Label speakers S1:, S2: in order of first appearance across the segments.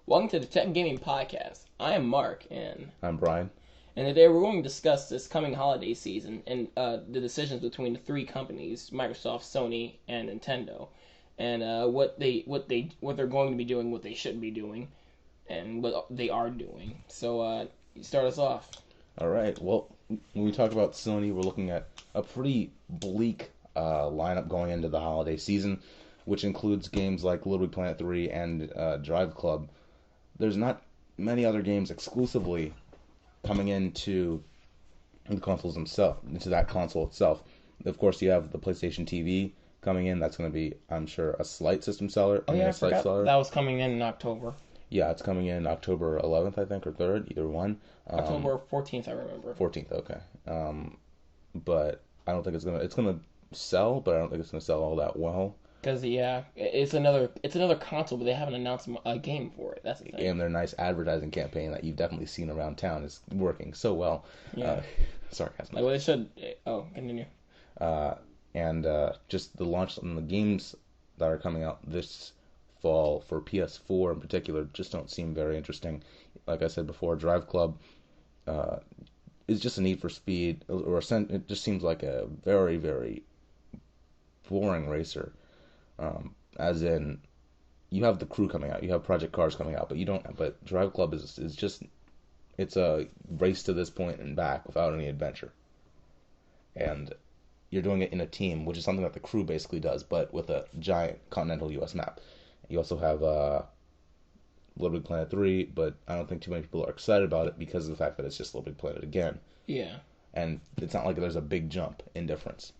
S1: Welcome to the Tech Gaming Podcast. I am Mark,
S2: I'm Bryan.
S1: and today we're going to discuss this coming holiday season and the decisions between the three companies, Microsoft, Sony, and Nintendo, and what they're going to be doing, what they should be doing, and what they are doing. So, you start us off.
S2: All right. Well, when we talk about Sony, we're looking at a pretty bleak lineup going into the holiday season, which includes games like Little Big Planet 3 and Drive Club. There's not many other games exclusively coming into the consoles themselves, into that console itself. Of course, you have the PlayStation TV coming in. That's going to be, I'm sure, a slight system seller.
S1: Oh yeah, I
S2: a slight
S1: forgot
S2: seller.
S1: that was coming in October.
S2: Yeah, it's coming in October 11th, I think, or 3rd, either one.
S1: October 14th, I remember.
S2: 14th, okay. But I don't think it's gonna sell, but I don't think it's gonna sell all that well.
S1: Because it's another console, but they haven't announced a game for it. That's the thing.
S2: And their nice advertising campaign that you've definitely seen around town is working so well.
S1: Yeah.
S2: Sarcasm.
S1: Like, well, they should. Oh, continue.
S2: And just the launch and the games that are coming out this fall for PS4 in particular just don't seem very interesting. Like I said before, Drive Club is just a need for speed, it just seems like a very, very boring racer. As in, you have the Crew coming out, you have Project Cars coming out, but you don't. But Drive Club is just, it's a race to this point and back without any adventure. And you're doing it in a team, which is something that the Crew basically does, but with a giant continental U.S. map. You also have Little Big Planet 3, but I don't think too many people are excited about it because of the fact that it's just Little Big Planet again.
S1: Yeah.
S2: And it's not like there's a big jump in difference,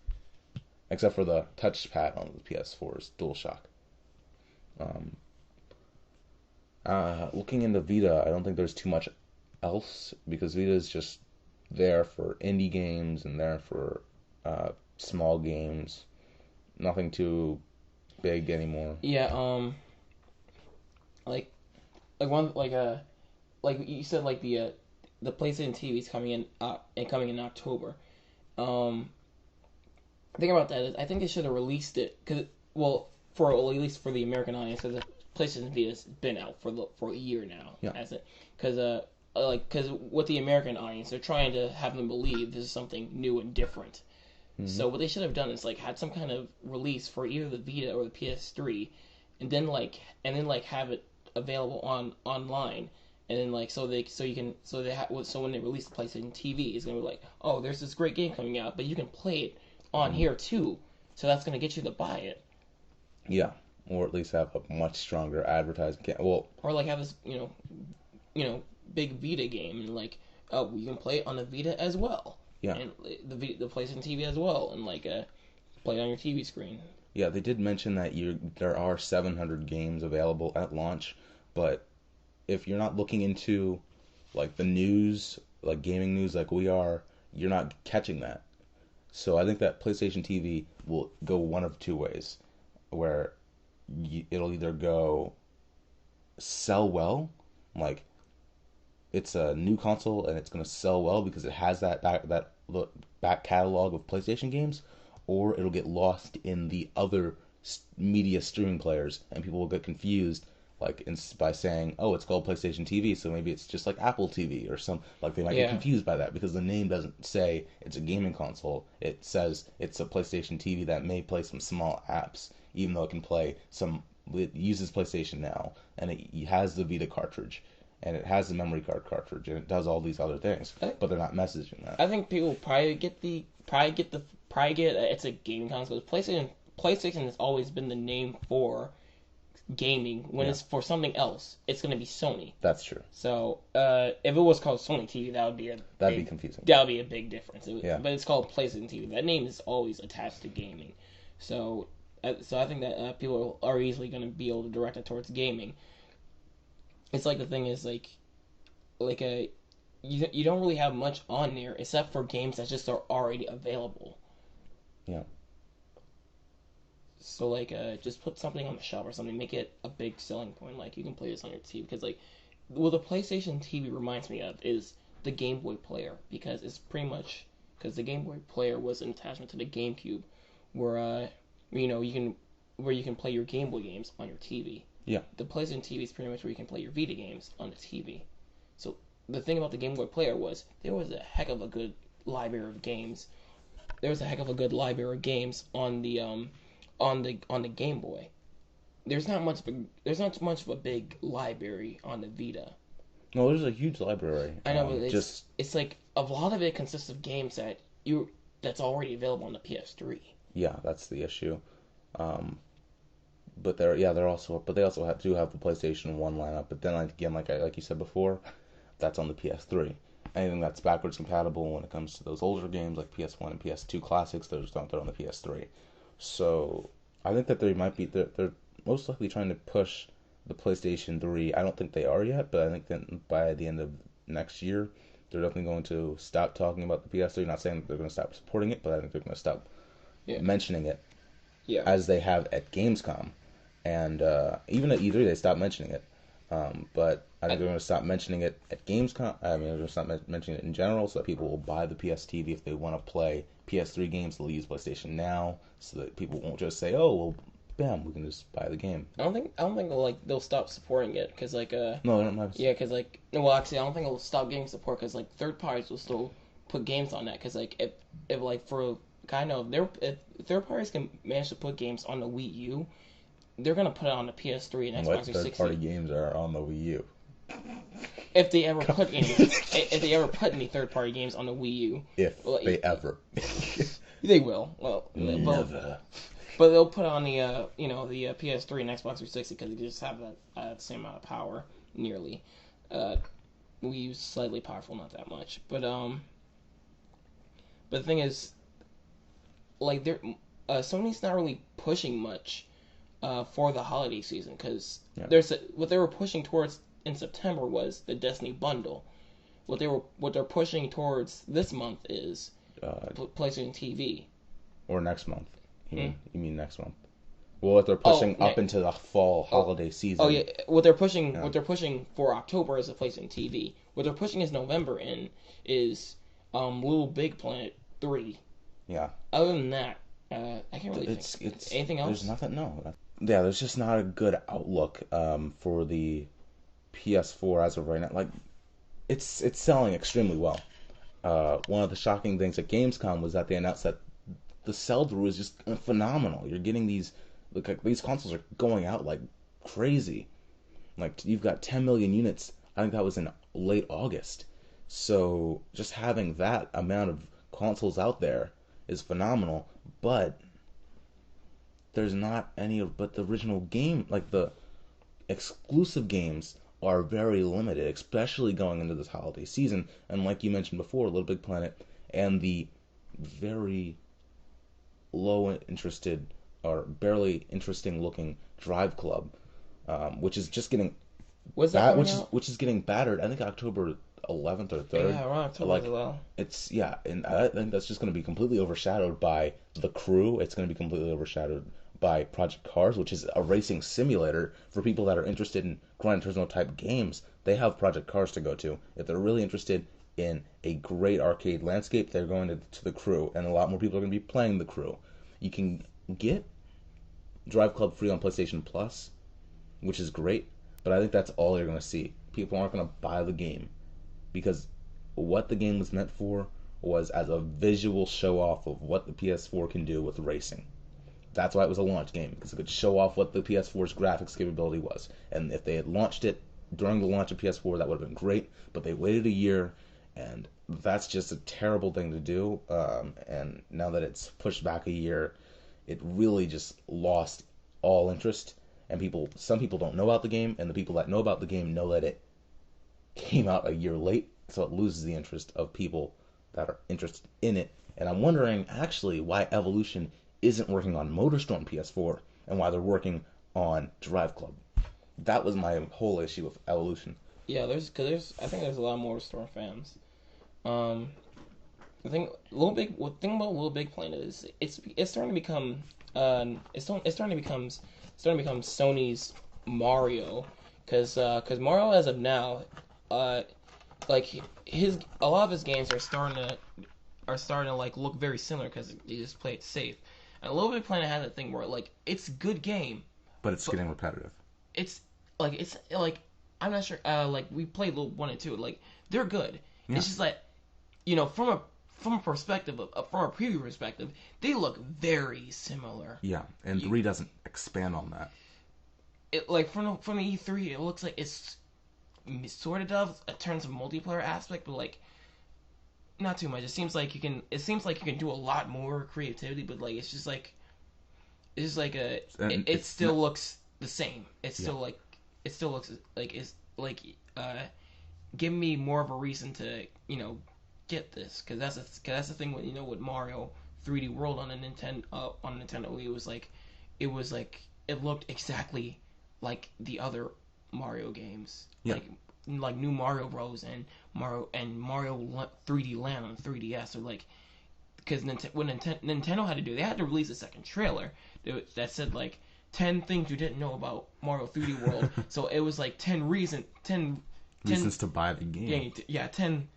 S2: except for the touchpad on the PS4's DualShock. Looking into Vita, I don't think there's too much else because Vita is just there for indie games and there for small games. Nothing too big anymore.
S1: Yeah. Like you said, like the PlayStation TV is coming in October. The thing about that is, I think they should have released it at least for the American audience, because the PlayStation Vita's been out for a year now,
S2: Yeah.
S1: hasn't it? Because with the American audience, they're trying to have them believe this is something new and different. Mm-hmm. So what they should have done is had some kind of release for either the Vita or the PS3, and then have it available online, and then so when they release the PlayStation TV, it's gonna be oh, there's this great game coming out, but you can play it on here too, so that's gonna get you to buy it.
S2: Yeah, or at least have a much stronger advertising.
S1: Or have this big Vita game, and oh, you can play it on the Vita as well.
S2: Yeah.
S1: And the PlayStation TV as well, and play it on your TV screen.
S2: Yeah, they did mention that there are 700 games available at launch, but if you're not looking into the news, gaming news like we are, you're not catching that. So I think that PlayStation TV will go one of two ways, where it'll either go sell well, it's a new console and it's going to sell well because it has that back catalog of PlayStation games, or it'll get lost in the other media streaming players and people will get confused by saying, oh, it's called PlayStation TV, so maybe it's just like Apple TV or they might get confused by that because the name doesn't say it's a gaming console. It says it's a PlayStation TV that may play some small apps, even though it uses PlayStation Now, and it has the Vita cartridge, and it has the memory card cartridge, and it does all these other things, but they're not messaging that.
S1: I think people probably get it's a gaming console. PlayStation has always been the name for gaming. When it's for something else, it's going to be Sony.
S2: That's true.
S1: So if it was called Sony TV, that'd be
S2: confusing.
S1: That would be a big difference.
S2: Yeah.
S1: But it's called PlayStation TV. That name is always attached to gaming. So I think that people are easily going to be able to direct it towards gaming. It's the thing is you don't really have much on there except for games that just are already available.
S2: Yeah.
S1: So just put something on the shelf or something, make it a big selling point. You can play this on your TV, because what the PlayStation TV reminds me of is the Game Boy player, because it's pretty much, because the Game Boy player was an attachment to the GameCube, where you can play your Game Boy games on your TV.
S2: Yeah.
S1: The PlayStation TV is pretty much where you can play your Vita games on the TV. So the thing about the Game Boy Player was there was a heck of a good library of games. There was a heck of a good library of games on the Game Boy. There's not much of a big library on the Vita.
S2: No, there's a huge library.
S1: I know, but it's like a lot of it consists of games that's already available on the PS3.
S2: Yeah, that's the issue. But they also do have the PlayStation 1 lineup. But then again, like you said before, that's on the PS3. Anything that's backwards compatible when it comes to those older games like PS1 and PS2 classics, they're on the PS3. So I think that they're most likely trying to push the PlayStation 3. I don't think they are yet, but I think that by the end of next year, they're definitely going to stop talking about the PS3. Not saying that they're going to stop supporting it, but I think they're going to stop mentioning it as they have at Gamescom. And even at E3, they stopped mentioning it. But I think they're going to stop mentioning it at Gamescom. I mean, they're going to stop mentioning it in general so that people will buy the PS TV if they want to play PS3 games. They'll use PlayStation Now so that people won't just say, "Oh, well, bam, we can just buy the game."
S1: I don't think they'll stop supporting it because
S2: no, they're not.
S1: Yeah, because well, actually, I don't think it'll stop getting support because third parties will still put games on that because if for kind of if third parties can manage to put games on the Wii U, they're gonna put it on the PS3 and Xbox 360.
S2: What third-party games are on the Wii U?
S1: If they ever put any third-party games on the Wii U,
S2: they ever,
S1: they will. Well,
S2: never.
S1: But they'll put on the the PS3 and Xbox 360 because they just have that same amount of power nearly. Wii U's slightly powerful, not that much. But the thing is, Sony's not really pushing much for the holiday season because what they were pushing towards in September was the Destiny bundle. What they're pushing towards this month is PlayStation TV.
S2: Or next month. You mean next month? Well, what they're pushing up into the fall holiday season.
S1: Oh yeah, what they're pushing for October is a PlayStation TV. What they're pushing is November is Little Big Planet 3.
S2: Yeah.
S1: Other than that, I can't really think. Anything else?
S2: There's nothing. No. Yeah, there's just not a good outlook for the PS4 as of right now. Like, it's selling extremely well. One of the shocking things at Gamescom was that they announced that the sell-through is just phenomenal. You're getting these consoles are going out like crazy. Like, you've got 10 million units. I think that was in late August. So just having that amount of consoles out there is phenomenal. But there's not any but the original game, like the exclusive games are very limited, especially going into this holiday season. And like you mentioned before, Little Big Planet and the very low interested or barely interesting looking Drive Club, which is just getting which is getting battered. I think October 11th or 3rd.
S1: Yeah, around October as well.
S2: And I think that's just going to be completely overshadowed by The Crew. It's going to be completely overshadowed by Project Cars, which is a racing simulator for people that are interested in Gran Turismo type games. They have Project Cars to go to. If they're really interested in a great arcade landscape, they're going to The Crew, and a lot more people are going to be playing The Crew. You can get Drive Club free on PlayStation Plus, which is great, but I think that's all you're going to see. People aren't going to buy the game because what the game was meant for was as a visual show off of what the PS4 can do with racing. That's why it was a launch game, because it could show off what the PS4's graphics capability was. And if they had launched it during the launch of PS4, that would have been great, but they waited a year, and that's just a terrible thing to do. And now that it's pushed back a year, it really just lost all interest. And some people don't know about the game, and the people that know about the game know that it came out a year late, so it loses the interest of people that are interested in it. And I'm wondering actually why Evolution isn't working on MotorStorm PS4 and why they're working on Drive Club. That was my whole issue with Evolution.
S1: Yeah, I think there's a lot of MotorStorm fans. The thing about Little Big Planet is it's starting to become Sony's Mario, because Mario as of now, a lot of his games are starting to like look very similar because you just play it safe. And Little Big Planet has that thing where it's a good game,
S2: but it's getting repetitive.
S1: it's like I'm not sure. Like we played little 1 and 2. Like they're good.
S2: Yeah.
S1: It's just like from a perspective from a preview perspective, they look very similar.
S2: Yeah, and 3 doesn't expand on that.
S1: It like from the E3, it looks like it's sort of does in terms of multiplayer aspect, but like not too much. It seems like you can do a lot more creativity, but like it's just like it still looks the same. It's still like it still looks like it's like give me more of a reason to get this, because that's the thing with Mario 3D World on a Nintendo Wii. It was like it looked exactly like the other Mario games.
S2: Yeah.
S1: Like New Mario Bros. and Mario 3D Land on 3DS. So like, because what Nintendo had to do, they had to release a second trailer that said like 10 things you didn't know about Mario 3D World. So it was like 10 reasons
S2: to buy the game.
S1: Yeah, 10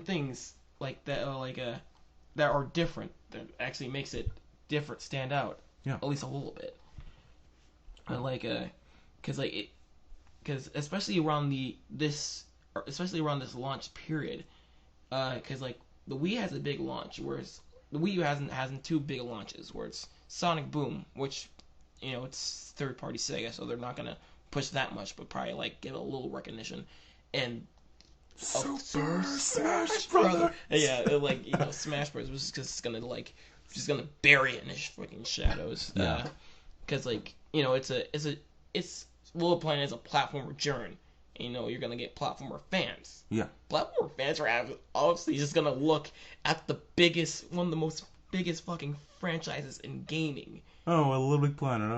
S1: things like that that are different, that actually makes it different, stand out.
S2: Yeah.
S1: At least a little bit. And because especially around this launch period, because like the Wii has a big launch, whereas the Wii U hasn't two big launches, where it's Sonic Boom, which it's third party Sega, so they're not gonna push that much, but probably like give it a little recognition, and
S2: Super Smash Brothers.
S1: Yeah, like Smash Bros. Was just gonna bury it in its freaking shadows.
S2: Yeah.
S1: Because it's Little Planet is a platformer genre. You're gonna get platformer fans.
S2: Yeah.
S1: Platformer fans are obviously just gonna look at one of the most biggest fucking franchises in gaming.
S2: Oh, a Little Big Planet.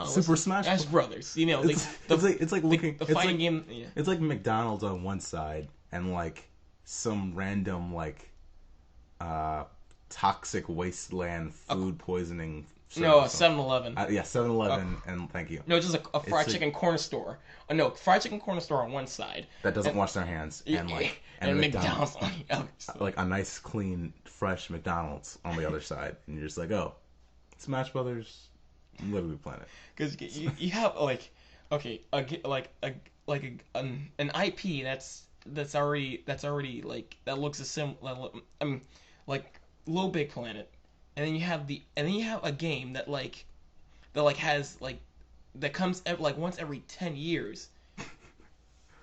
S2: Super Smash
S1: Brothers.
S2: It's like looking
S1: the fighting game. Yeah.
S2: It's like McDonald's on one side and like some random like toxic wasteland food poisoning.
S1: No, 7-Eleven.
S2: Yeah, 7-Eleven, and thank you.
S1: No, just a fried chicken corner store. No, fried chicken corner store on one side.
S2: That doesn't wash their hands. And
S1: McDonald's on the other side.
S2: Like a nice, clean, fresh McDonald's on the other side. And you're just like, oh, Smash Brothers, Little Big Planet.
S1: Because you have, an IP that's already, like, that looks a similar, like, Little Big Planet. And then you have a game that has that comes once every 10 years,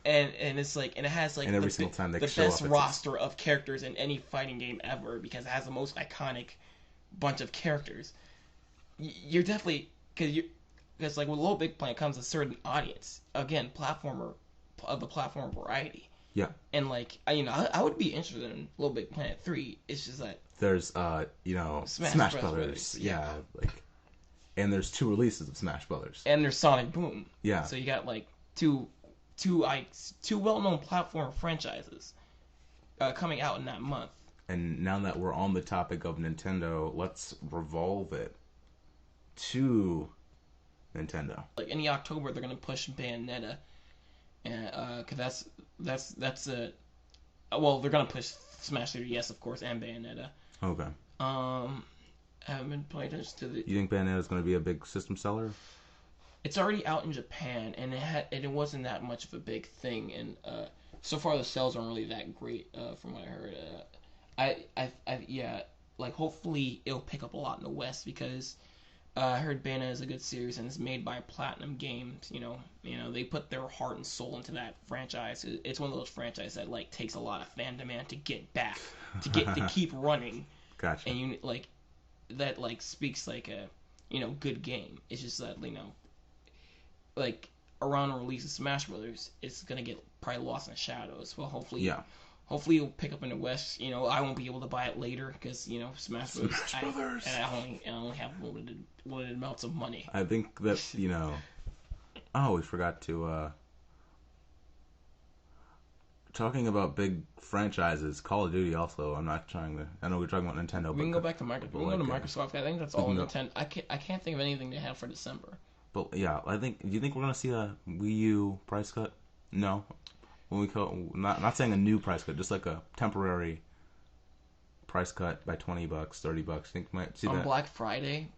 S1: and it's like, and it has like,
S2: and every single time they
S1: the
S2: show
S1: best roster of characters in any fighting game ever, because it has the most iconic bunch of characters. You're definitely, because like with Little Big Planet comes a certain audience, again, platformer of the platform variety.
S2: Yeah.
S1: And like I would be interested in Little Big Planet 3. It's just that
S2: there's Smash Brothers. Yeah, like, and there's 2 releases of Smash Brothers.
S1: And there's Sonic Boom.
S2: Yeah.
S1: So you got like two well-known platform franchises coming out in that month.
S2: And now that we're on the topic of Nintendo, let's revolve it to Nintendo.
S1: Like in October, they're gonna push Bayonetta, and because they're gonna push Smash 3DS, of course, and Bayonetta.
S2: Okay.
S1: I haven't been paying attention to the.
S2: You think Bayonetta is going to be a big system seller?
S1: It's already out in Japan, and it wasn't that much of a big thing, and so far the sales aren't really that great, from what I heard. Like hopefully it'll pick up a lot in the West, because I heard Bayonetta is a good series and it's made by Platinum Games. They put their heart and soul into that franchise. It's one of those franchises that like takes a lot of fan demand to get back, to keep running.
S2: Gotcha.
S1: And that like speaks like a good game. It's just that like around the release of Smash Brothers, it's gonna get probably lost in the shadows. Well, hopefully it'll pick up in the West. I won't be able to buy it later because Smash Brothers. I only have limited amounts of money.
S2: I think that Oh, we forgot to. Talking about big franchises, Call of Duty also. I'm not trying to. I know we're talking about Nintendo.
S1: We can go back to Microsoft. We can go to Microsoft. I think that's all Nintendo. I can't think of anything they have for December.
S2: But yeah, I think. Do you think we're gonna see a Wii U price cut? No. When we call, not saying a new price cut, just like a temporary price cut by $20, $30. Think might see
S1: on
S2: that
S1: Black Friday,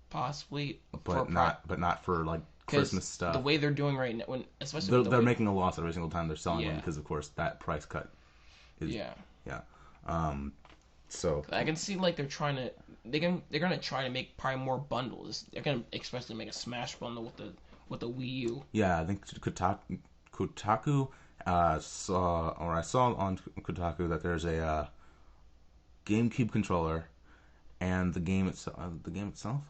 S1: possibly.
S2: but not for like Christmas stuff.
S1: The way they're doing right now, especially
S2: they're making a loss every single time they're selling
S1: Yeah.
S2: one because, of course, that price cut is
S1: Yeah.
S2: So
S1: I can see like they're gonna try to make probably more bundles. They're gonna especially make a Smash bundle with the Wii U.
S2: yeah, I think Kotaku I saw on Kotaku that there's a GameCube controller and the game itself. I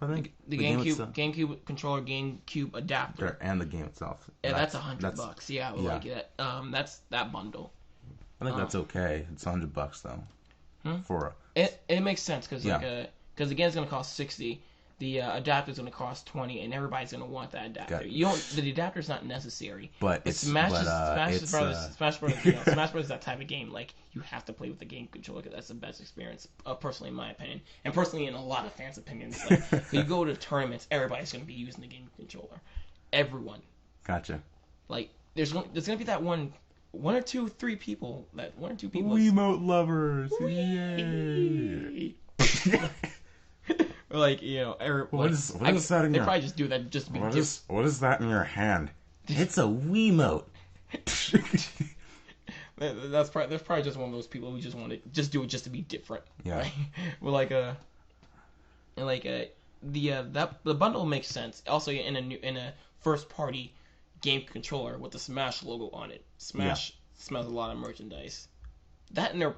S2: think
S1: The GameCube controller, GameCube adapter,
S2: and the game itself.
S1: Yeah, that's $100. Yeah, I would like that. That's that bundle.
S2: I think that's okay. It's $100 though. For
S1: it makes sense because the game's gonna cost $60, the adapter's gonna cost $20, and everybody's gonna want that adapter. The adapter's not necessary.
S2: But
S1: Smash Brothers, Smash Brothers, that type of game. Like you have to play with the game controller because that's the best experience, personally in my opinion, and personally in a lot of fans' opinions. Like if you go to tournaments, everybody's gonna be using the game controller. Everyone.
S2: Gotcha.
S1: Like there's gonna be that one or two people.
S2: Wiimote lovers. Yay.
S1: Like,
S2: what is that in
S1: they
S2: your...
S1: probably just do that just to be different.
S2: What is that in your hand? It's a Wiimote.
S1: There's probably just one of those people who just want to just do it just to be different.
S2: Yeah.
S1: Right? Well, the bundle makes sense. Also, in a first party game controller with the Smash logo on it. Smash smells a lot of merchandise. That and they're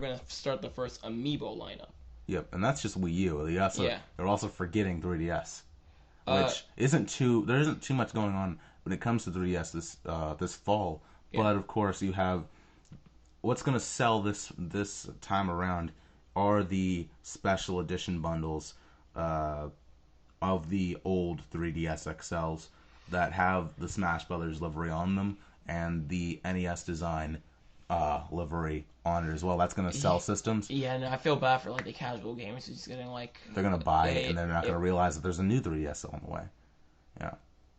S1: gonna start the first Amiibo lineup.
S2: Yep, and that's just Wii U. They're also forgetting 3DS, which there isn't too much going on when it comes to 3DS this fall. Yeah. But of course, you have what's gonna sell this time around are the special edition bundles of the old 3DS XLs that have the Smash Brothers livery on them and the NES design livery on it as well. That's going to sell systems.
S1: Yeah, no, I feel bad for like the casual gamers who's getting like...
S2: They're going to buy it and they're not going to realize that there's a new 3DS on the way. Yeah.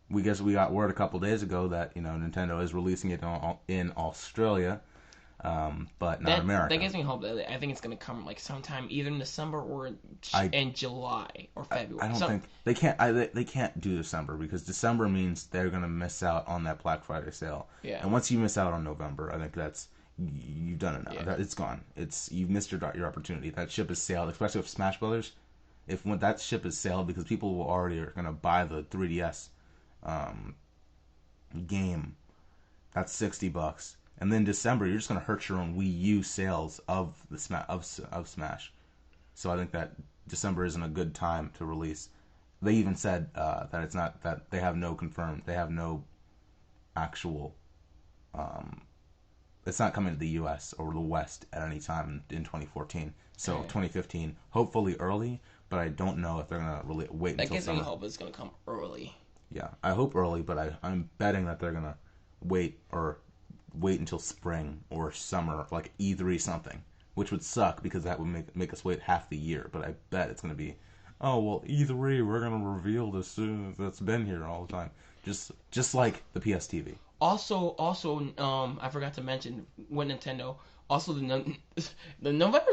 S2: We got word a couple days ago that, Nintendo is releasing it in Australia, but not America.
S1: That gives me hope that I think it's going to come like sometime either in December or in July or February.
S2: I don't think they can't. They can't do December because December means they're going to miss out on that Black Friday sale. Yeah. And once you miss out on November, I think you've done it now. Yeah. It's gone. You've missed your opportunity. That ship is sailed, especially with Smash Brothers. When that ship is sailed, because people will already are going to buy the 3DS game. That's $60. And then December, you're just going to hurt your own Wii U sales of of Smash. So I think that December isn't a good time to release. They even said that it's not, that they have no actual. It's not coming to the U.S. or the West at any time in 2014. So 2015, hopefully early, but I don't know if they're going to really wait until summer.
S1: That gives me hope it's going to come early.
S2: Yeah, I hope early, but I'm betting that they're going to wait until spring or summer, like E3 something, which would suck because that would make us wait half the year. But I bet it's going to be, E3, we're going to reveal this soon. That's been here all the time, just like the PS TV.
S1: Also, I forgot to mention with Nintendo. Also, the November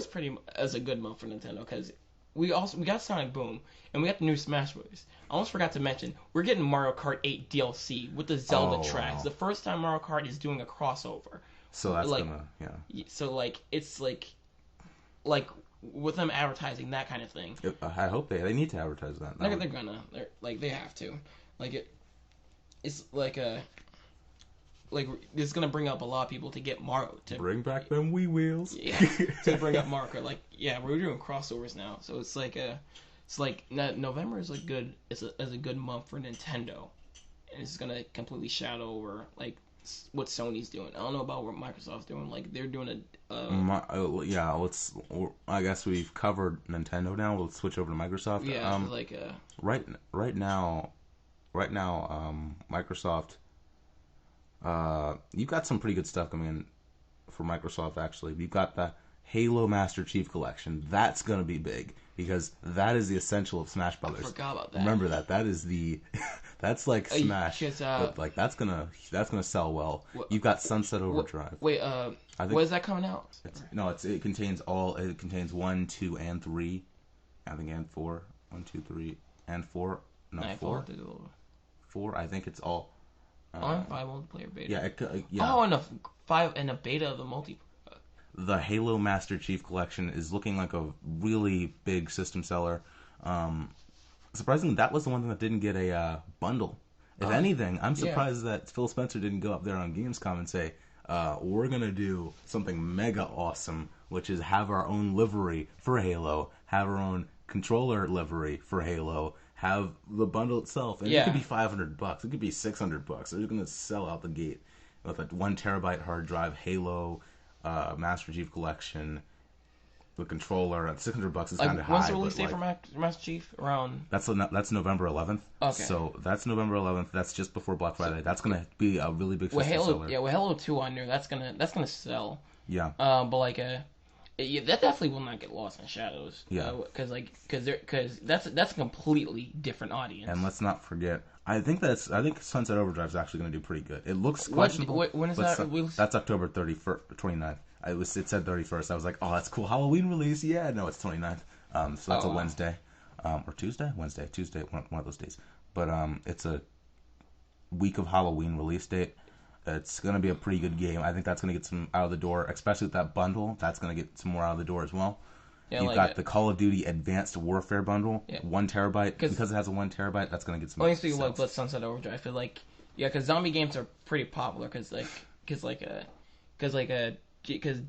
S1: is a good month for Nintendo because we got Sonic Boom and we got the new Smash Bros. I almost forgot to mention we're getting Mario Kart 8 DLC with the Zelda tracks. Wow. The first time Mario Kart is doing a crossover.
S2: So that's
S1: So it's like with them advertising that kind of thing.
S2: I hope they need to advertise that.
S1: They have to. It's it's gonna bring up a lot of people to get Mario to
S2: bring back them Wii wheels.
S1: Yeah, to bring up Mario. We're doing crossovers now, so it's November is good. It's a good month for Nintendo, and it's gonna completely shadow over what Sony's doing. I don't know about what Microsoft's doing. They're doing I guess we've covered Nintendo now. Let's switch over to Microsoft. Yeah,
S2: right now, Microsoft. You've got some pretty good stuff coming in for Microsoft, actually. You've got the Halo Master Chief Collection. That's going to be big, because that is the essential of Smash Brothers.
S1: I forgot about that.
S2: Remember that. That is that's like Smash. But that's gonna sell well. You've got Sunset Overdrive.
S1: What is that coming out?
S2: It contains 1, 2, and 3. I think and 4. 1, 2, 3, and 4. No, 4. 4. I think it's all.
S1: On 5 multiplayer beta.
S2: Yeah.
S1: Oh, and a 5 and a beta of the multi.
S2: The Halo Master Chief Collection is looking like a really big system seller. Surprisingly, that was the one thing that didn't get a bundle. If anything, I'm surprised that Phil Spencer didn't go up there on Gamescom and say, we're going to do something mega awesome, which is have our own livery for Halo, have our own controller livery for Halo, have the bundle itself. And it could be $500. It could be $600. They're going to sell out the gate with a 1 terabyte hard drive, Halo, Master Chief Collection, the controller at $600 is kind of high.
S1: When's the release date for Master Chief? Around
S2: that's November 11th.
S1: Okay.
S2: So that's November 11th. That's just before Black Friday. That's gonna be a really big system seller.
S1: Yeah, with Halo 2 on there, that's gonna sell.
S2: Yeah.
S1: But like that definitely will not get lost in shadows.
S2: Yeah.
S1: Because that's a completely different audience.
S2: And let's not forget. I think Sunset Overdrive is actually going to do pretty good. It looks questionable.
S1: When is that released?
S2: That's October 31st, 29th. It said 31st. I was like, oh, that's cool. Halloween release. Yeah, no, it's 29th. So that's a Wednesday. Or Tuesday? Wednesday. Tuesday, one of those days. But it's a week of Halloween release date. It's going to be a pretty good game. I think that's going to get some out of the door, especially with that bundle. That's going to get some more out of the door as well. Yeah, you've got the Call of Duty Advanced Warfare bundle, 1 terabyte. Because it has a 1 terabyte, that's going to get some.
S1: Only so you like Sunset Overdrive. I feel like because zombie games are pretty popular. Because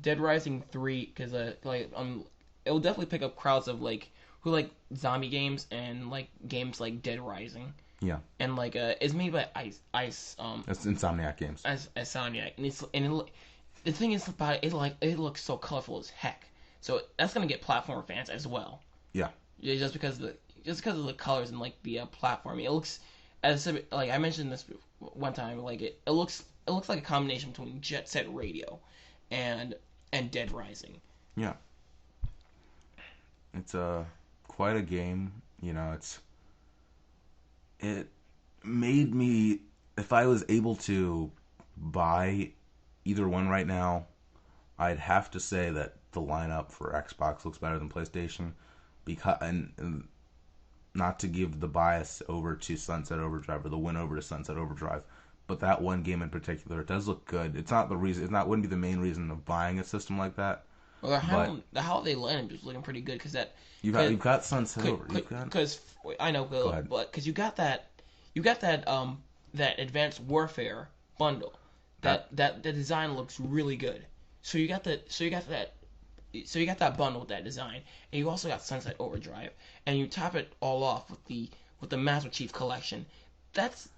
S1: Dead Rising 3, it will definitely pick up crowds of who like zombie games and like games like Dead Rising.
S2: Yeah.
S1: And it's made by Ice.
S2: It's Insomniac Games.
S1: Insomniac, and the thing is about it looks so colorful as heck. So that's gonna get platform fans as well.
S2: Yeah.
S1: Just because of the colors and the platform. It looks I mentioned this one time. It looks like a combination between Jet Set Radio and Dead Rising.
S2: Yeah. It's quite a game. It made me, if I was able to buy either one right now, I'd have to say that the lineup for Xbox looks better than PlayStation, because and not to give the bias over to Sunset Overdrive or the win over to Sunset Overdrive, but that one game in particular, it does look good. It's not the reason. Wouldn't be the main reason of buying a system like that.
S1: Well, the holiday lineup is looking pretty good because
S2: you've got Sunset Overdrive.
S1: Because I know, but because you got that Advanced Warfare bundle. That the design looks really good. So you got that bundle with that design, and you also got Sunset Overdrive, and you top it all off with the Master Chief Collection. That's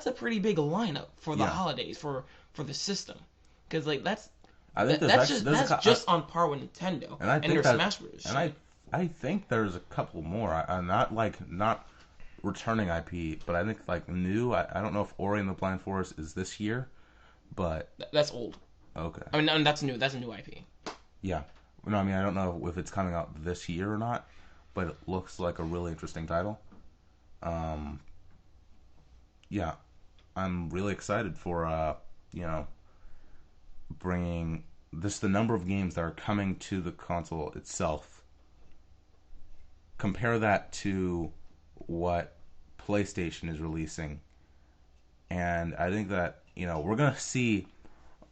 S1: a pretty big lineup for the holidays for the system, because that's just on par with Nintendo and their Smash Bros.
S2: And I think there's a couple more. I'm not returning IP, but I think new. I don't know if Ori and the Blind Forest is this year, but
S1: that's old.
S2: Okay.
S1: I mean, that's new. That's a new IP.
S2: Yeah. No, I mean, I don't know if it's coming out this year or not, but it looks like a really interesting title. Yeah, I'm really excited for bringing the number of games that are coming to the console itself. Compare that to what PlayStation is releasing, and I think that we're gonna see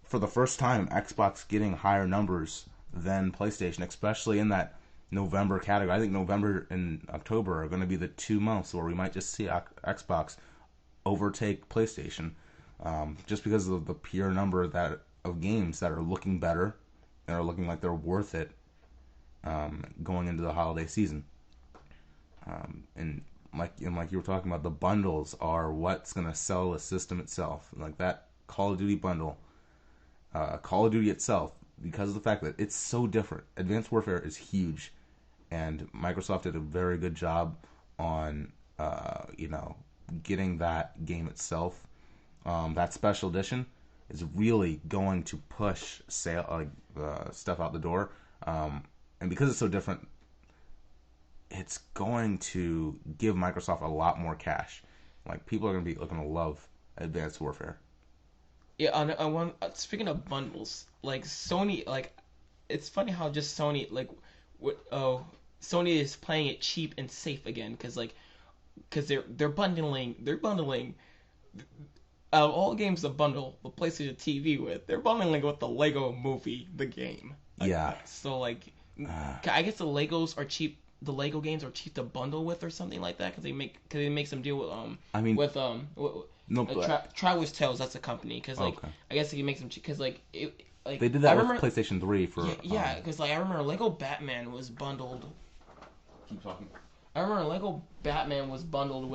S2: for the first time Xbox getting higher numbers than PlayStation, especially in that November category. I think November and October are going to be the 2 months where we might just see Xbox overtake PlayStation, just because of the pure number of games that are looking better and are looking like they're worth it going into the holiday season. And like you were talking about, the bundles are what's going to sell the system itself. Like that Call of Duty bundle, Call of Duty itself, because of the fact that it's so different. Advanced Warfare is huge, and Microsoft did a very good job on getting that game itself. That special edition is really going to push stuff out the door, and because it's so different, it's going to give Microsoft a lot more cash. People are going to love Advanced Warfare.
S1: Yeah, speaking of bundles, Sony, it's funny how just Sony, Sony is playing it cheap and safe again, because they're bundling out of all games to bundle the PlayStation TV with, they're bundling with the Lego Movie, the game.
S2: Yeah.
S1: So like, I guess the Legos are cheap. The Lego games are cheap to bundle with, or something like that, because they make some deal with
S2: I mean,
S1: Traveler's Tales. That's a company, because like
S2: okay.
S1: I guess they can make some because like like
S2: They did that with PlayStation 3 for.
S1: Yeah, because like I remember Lego Batman was bundled.
S2: Keep talking.
S1: I remember Lego Batman was bundled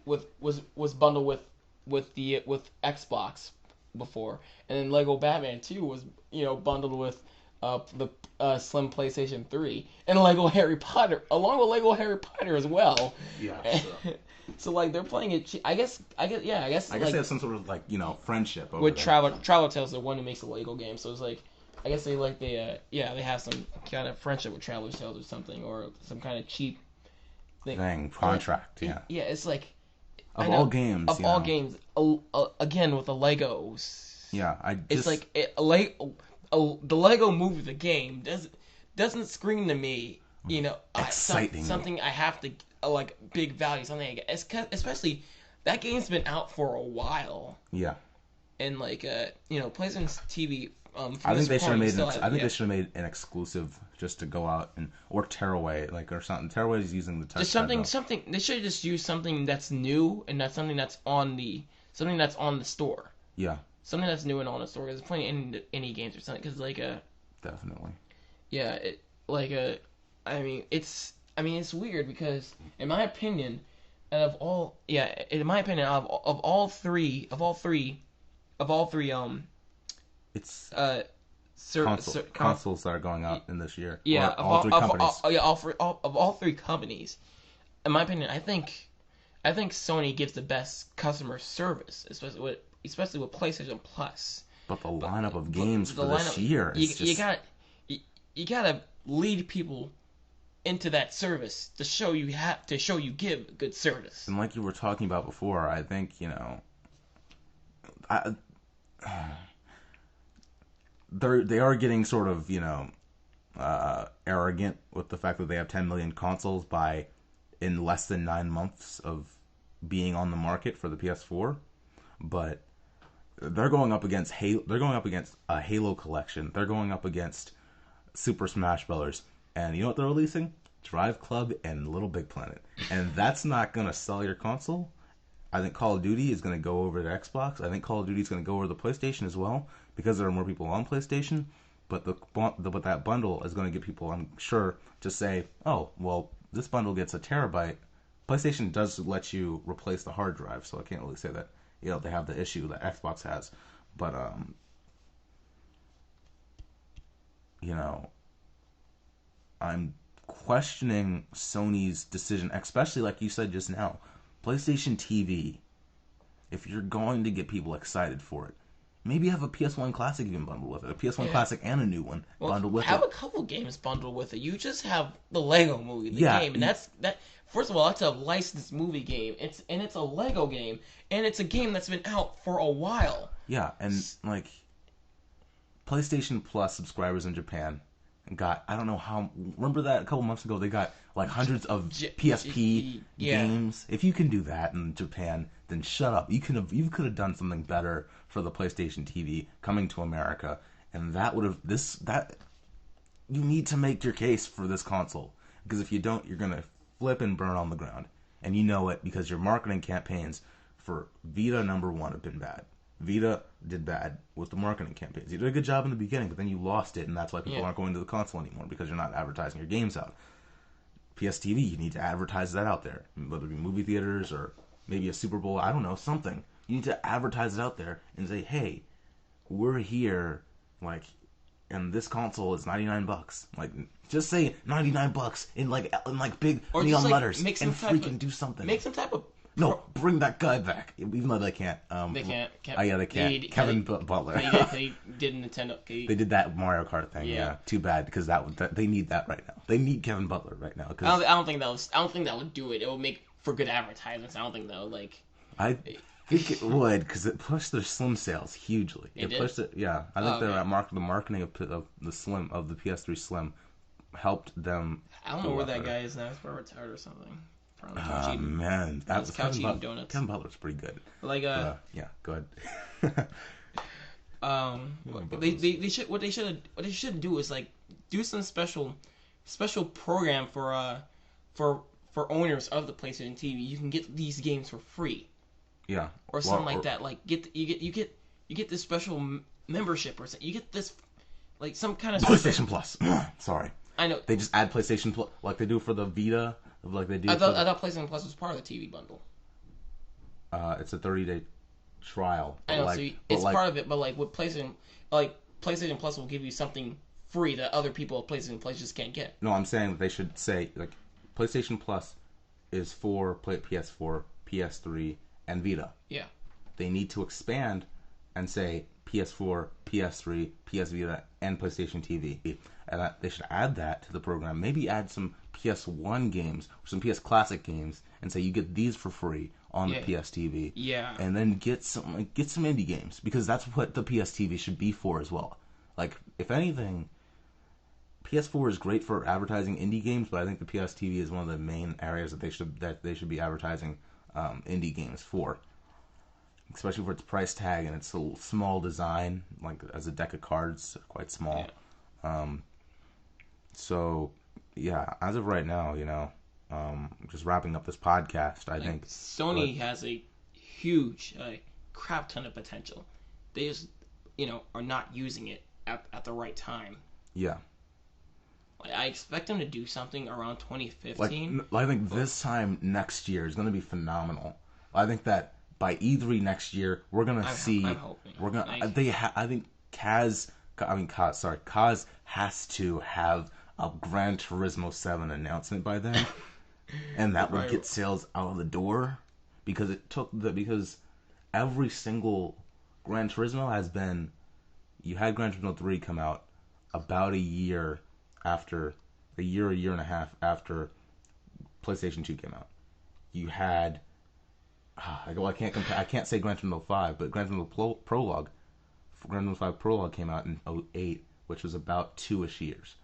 S1: was bundled with Xbox before, and then Lego Batman 2 was bundled with the slim PlayStation 3 and Lego Harry Potter, along with Lego Harry Potter as well.
S2: Yeah. Sure.
S1: So like they're playing it. I guess like,
S2: they have some sort of like friendship over
S1: with
S2: there.
S1: Travel Tales, the one who makes the Lego game. So it's like I guess they have some kind of friendship with Traveler's Tales or something, or some kind of cheap
S2: thing contract. Yeah.
S1: Yeah, it's like
S2: of all games.
S1: Again with the Legos.
S2: Yeah,
S1: it's like the Lego Movie, the game doesn't scream to me.
S2: Exciting.
S1: Something I have to like big value. Something I get, especially that game's been out for a while.
S2: Yeah.
S1: And like PlayStation's TV.
S2: I think they should have made. They should have made an exclusive just to go out or Tearaway or something. Tearaway is using the touch.
S1: Just something. They should have just used something that's new and that's something that's on the store.
S2: Yeah.
S1: Something that's new and on the store. Because playing any games or something. Because like
S2: definitely.
S1: Yeah. It's weird because in my opinion, out of all three
S2: it's consoles that are going out in this year.
S1: Yeah,
S2: all three companies.
S1: Of all three companies, in my opinion, I think Sony gives the best customer service, especially with PlayStation Plus.
S2: But the lineup of games for this year is
S1: you gotta lead people into that service to show you give good service.
S2: And like you were talking about before, I think they are getting sort of arrogant with the fact that they have 10 million consoles in less than 9 months of being on the market for the PS4, but they're going up against a Halo collection. They're going up against Super Smash Brothers, and you know what they're releasing? Drive Club and Little Big Planet, and that's not gonna sell your console. I think Call of Duty is going to go over to Xbox. I think Call of Duty is going to go over to PlayStation as well, because there are more people on PlayStation. But that bundle is going to get people, I'm sure, to say, oh, well, this bundle gets a terabyte. PlayStation does let you replace the hard drive, so I can't really say that they have the issue that Xbox has. But I'm questioning Sony's decision, especially like you said just now. PlayStation TV, if you're going to get people excited for it, maybe have a PS1 Classic even bundled with it. A PS1 Classic and a new one bundled with it.
S1: Have a couple games bundled with it. You just have the Lego Movie, game, and that. First of all, that's a licensed movie game. It's a Lego game, and it's a game that's been out for a while.
S2: Yeah, and like PlayStation Plus subscribers in Japan got, I don't know how, remember that a couple months ago they got like hundreds of PSP games. If you can do that in Japan, then shut up. You could have done something better for the PlayStation TV coming to America, and that would have you need to make your case for this console, because if you don't, you're gonna flip and burn on the ground, and you know it because your marketing campaigns for Vita #1 have been bad. Vita did bad with the marketing campaigns. You did a good job in the beginning, but then you lost it, and that's why people aren't going to the console anymore, because you're not advertising your games out. PS TV, you need to advertise that out there, whether it be movie theaters or maybe a Super Bowl, I don't know, something. You need to advertise it out there and say, hey, we're here, like, and this console is $99. Like, just say $99 in big neon letters, and freaking do something.
S1: Make some type of.
S2: No, bring that guy back. Even though they can't.
S1: They can't.
S2: They can't. Kevin Butler.
S1: They did Nintendo.
S2: They did that Mario Kart thing. Yeah. Too bad, because they need that right now. They need Kevin Butler right now.
S1: I don't think that would do it. It will make for good advertisements. I don't think though.
S2: I think it would, because it pushed their Slim sales hugely.
S1: It did?
S2: Pushed it. Yeah, I think the marketing of the Slim, of the PS3 Slim helped them.
S1: I don't know where that guy is now. He's probably retired or something.
S2: Man,
S1: that's couch eating donuts.
S2: Kevin Butler's pretty good.
S1: Like
S2: yeah, go ahead.
S1: They should do is like do some special program for owners of the PlayStation TV. You can get these games for free.
S2: Yeah.
S1: Or something like that. Like you get this special membership or something. You get this like some kind of
S2: PlayStation Plus. Sorry.
S1: I know.
S2: They just add PlayStation Plus like they do for the Vita. Like they do.
S1: I thought PlayStation Plus was part of the TV bundle.
S2: It's a 30-day trial.
S1: I know. It's part of it, but like with PlayStation Plus will give you something free that other people at PlayStation Plus just can't get.
S2: No, I'm saying that they should say like PlayStation Plus is for PS4, PS3, and Vita.
S1: Yeah.
S2: They need to expand and say PS4, PS3, PS Vita, and PlayStation TV. And they should add that to the program. Maybe add some PS1 games or some PS Classic games and say you get these for free on the PS TV.
S1: Yeah.
S2: And then get some indie games because that's what the PS TV should be for as well. Like if anything, PS4 is great for advertising indie games, but I think the PS TV is one of the main areas that they should be advertising indie games for. Especially for its price tag and its small design, like as a deck of cards, quite small.
S1: Yeah.
S2: So, yeah, as of right now, just wrapping up this podcast, I think
S1: Sony has a huge, crap ton of potential. They just, are not using it at the right time.
S2: Yeah.
S1: Like, I expect them to do something around 2015.
S2: I think this time next year is going to be phenomenal. I think that by E3 next year, we're going to see.
S1: I'm hoping.
S2: We're going. I think Kaz has to have a Gran Turismo 7 announcement by then, and that would get sales out of the door because because every single Gran Turismo has been. You had Gran Turismo 3 come out about a year and a half after PlayStation 2 came out. You had. I can't say Gran Turismo 5, but Gran Turismo Prologue. Gran Turismo 5 Prologue came out in 2008, which was about 2-ish years.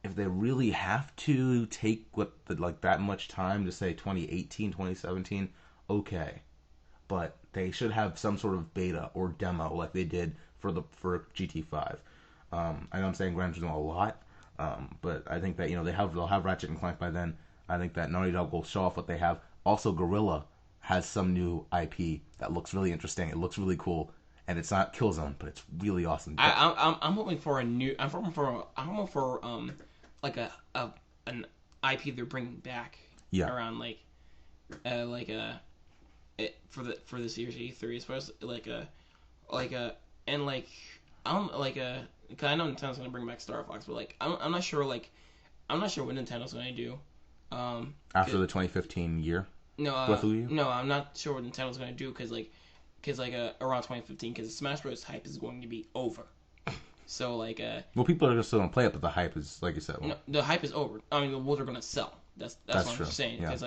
S2: If they really have to take that much time to say 2018, 2017, okay. But they should have some sort of beta or demo like they did for GT5. I know I'm saying Gran Turismo a lot, but I think that they'll have Ratchet and Clank by then. I think that Naughty Dog will show off what they have. Also, Guerrilla has some new IP that looks really interesting. It looks really cool, and it's not Killzone, but it's really awesome.
S1: I'm hoping for an IP they're bringing back.
S2: Yeah.
S1: Around for this year's E3, especially because I know Nintendo's gonna bring back Star Fox, but I'm not sure what Nintendo's gonna do.
S2: After the 2015 year?
S1: No, I'm not sure what Nintendo's going to do because around 2015, because the Smash Bros. Hype is going to be over. So,
S2: well, people are still going to play it, but the hype is, like you said...
S1: No, the hype is over. I mean, what they're going to sell. That's what
S2: true.
S1: I'm saying.
S2: Yeah.
S1: Because,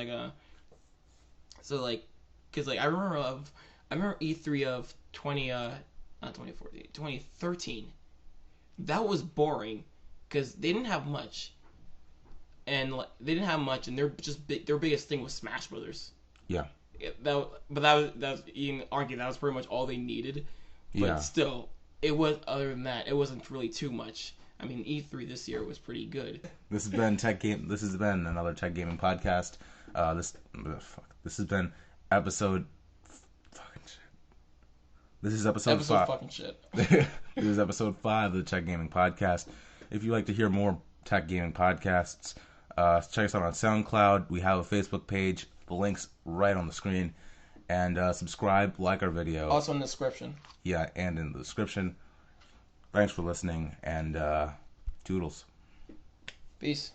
S1: I remember E3 of 2013. That was boring because they didn't have much. And their biggest thing was Smash Brothers.
S2: Yeah.
S1: That was you can argue that was pretty much all they needed. But still, it was other than that, it wasn't really too much. I mean, E3 this year was pretty good.
S2: This has been This has been another Tech Gaming podcast. This has been episode. Fucking shit. This is episode 5.
S1: Fucking shit.
S2: This is episode 5 of the Tech Gaming podcast. If you'd like to hear more Tech Gaming podcasts, check us out on SoundCloud. We have a Facebook page. The link's right on the screen. And subscribe, like our video.
S1: Also in the description.
S2: Yeah, and in the description. Thanks for listening, and toodles.
S1: Peace.